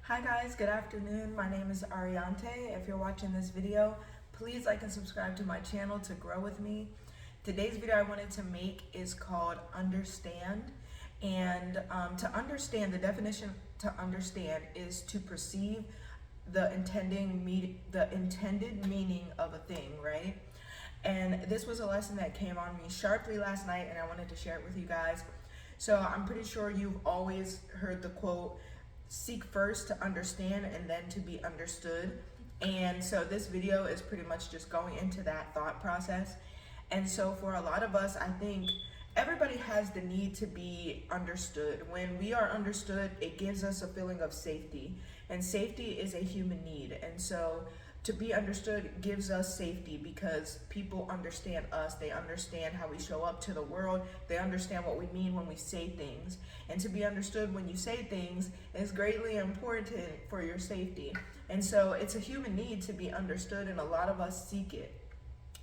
Hi guys, good afternoon. My name is Ariante. If you're watching this video, please like and subscribe to my channel to grow with me. Today's video I wanted to make is called Understand. And to understand, the definition to understand is to perceive the intended meaning of a thing, right? And this was a lesson that came on me sharply last night, and I wanted to share it with you guys. So I'm pretty sure you've always heard the quote, seek first to understand and then to be understood. And so this video is pretty much just going into that thought process. And so for a lot of us, I think everybody has the need to be understood. When we are understood, it gives us a feeling of safety. And safety is a human need. And so to be understood gives us safety because people understand us. They understand how we show up to the world. They understand what we mean when we say things. And to be understood when you say things is greatly important for your safety. And so it's a human need to be understood, and a lot of us seek it.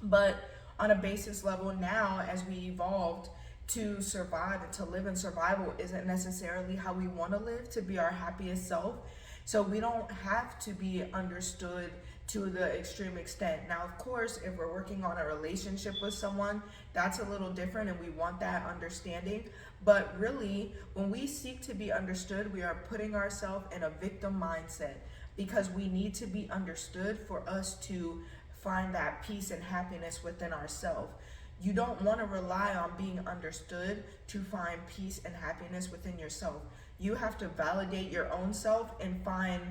But on a basis level now, as we evolved, to survive and to live in survival isn't necessarily how we want to live to be our happiest self. So we don't have to be understood to the extreme extent. Now, of course, if we're working on a relationship with someone, that's a little different and we want that understanding. But really, when we seek to be understood, we are putting ourselves in a victim mindset because we need to be understood for us to find that peace and happiness within ourselves. You don't want to rely on being understood to find peace and happiness within yourself. You have to validate your own self and find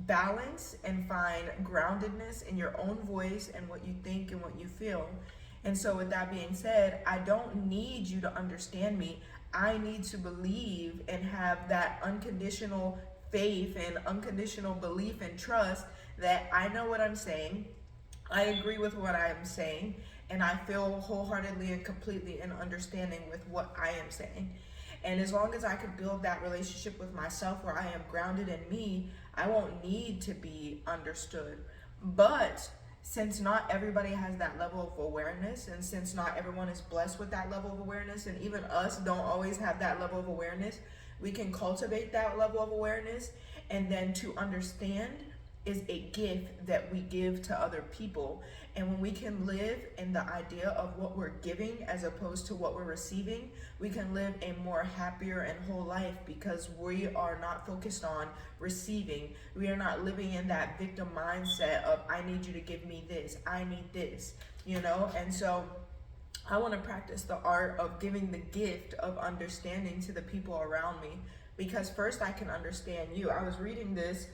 balance and find groundedness in your own voice and what you think and what you feel. And so with that being said, I don't need you to understand me. I need to believe and have that unconditional faith and unconditional belief and trust that I know what I'm saying. I agree with what I am saying, and I feel wholeheartedly and completely in understanding with what I am saying. And as long as I can build that relationship with myself where I am grounded in me, I won't need to be understood. But since not everybody has that level of awareness, and since not everyone is blessed with that level of awareness, and even us don't always have that level of awareness, we can cultivate that level of awareness. And then to understand is a gift that we give to other people. And when we can live in the idea of what we're giving as opposed to what we're receiving, we can live a more happier and whole life because we are not focused on receiving. We are not living in that victim mindset of, I need you to give me this, I need this, And so I want to practice the art of giving the gift of understanding to the people around me, because first I can understand you. I was reading this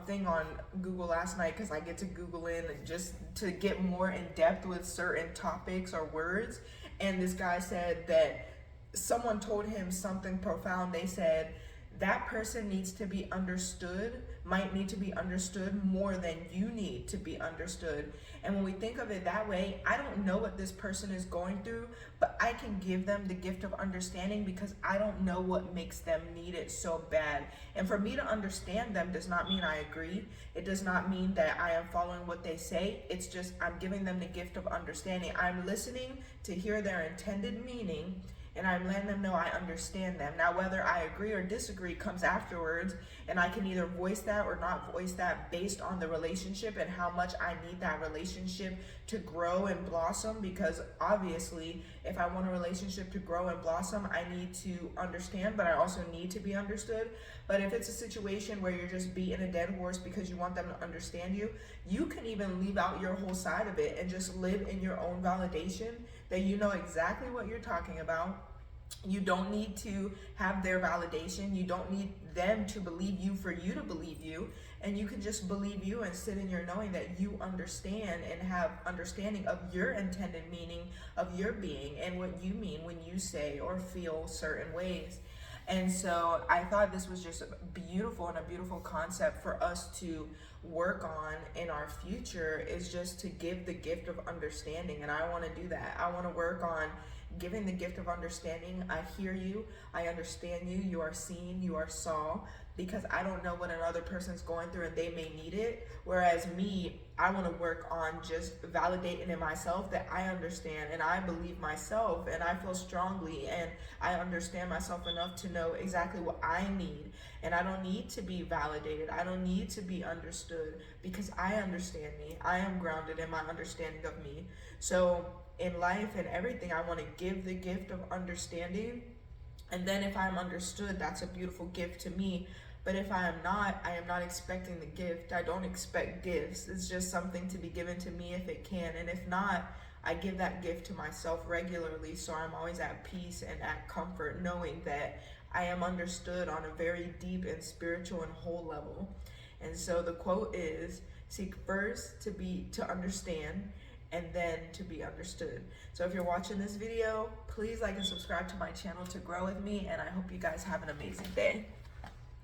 thing on Google last night because I get to Google in just to get more in depth with certain topics or words. And this guy said that someone told him something profound. They said, that person needs to be understood, might need to be understood more than you need to be understood. And when we think of it that way, I don't know what this person is going through, but I can give them the gift of understanding because I don't know what makes them need it so bad. And for me to understand them does not mean I agree. It does not mean that I am following what they say. It's just I'm giving them the gift of understanding. I'm listening to hear their intended meaning, and I'm letting them know I understand them. Now, whether I agree or disagree comes afterwards, and I can either voice that or not voice that based on the relationship and how much I need that relationship to grow and blossom, because obviously, if I want a relationship to grow and blossom, I need to understand, but I also need to be understood. But if it's a situation where you're just beating a dead horse because you want them to understand you, you can even leave out your whole side of it and just live in your own validation that you know exactly what you're talking about. You don't need to have their validation. You don't need them to believe you for you to believe you. And you can just believe you and sit in your knowing that you understand and have understanding of your intended meaning of your being and what you mean when you say or feel certain ways. And so I thought this was just beautiful, and a beautiful concept for us to work on in our future is just to give the gift of understanding. And I want to do that. I want to work on giving the gift of understanding. I hear you, I understand you, you are seen, you are saw, because I don't know what another person's going through and they may need it. Whereas me, I want to work on just validating in myself that I understand and I believe myself and I feel strongly and I understand myself enough to know exactly what I need. And I don't need to be validated. I don't need to be understood because I understand me. I am grounded in my understanding of me. So in life and everything, I want to give the gift of understanding. And then if I'm understood, that's a beautiful gift to me. But if I am not expecting the gift. I don't expect gifts. It's just something to be given to me if it can. And if not, I give that gift to myself regularly, so I'm always at peace and at comfort, knowing that I am understood on a very deep and spiritual and whole level. And so the quote is, seek first to understand, and then to be understood. So if you're watching this video, please like and subscribe to my channel to grow with me, and I hope you guys have an amazing day.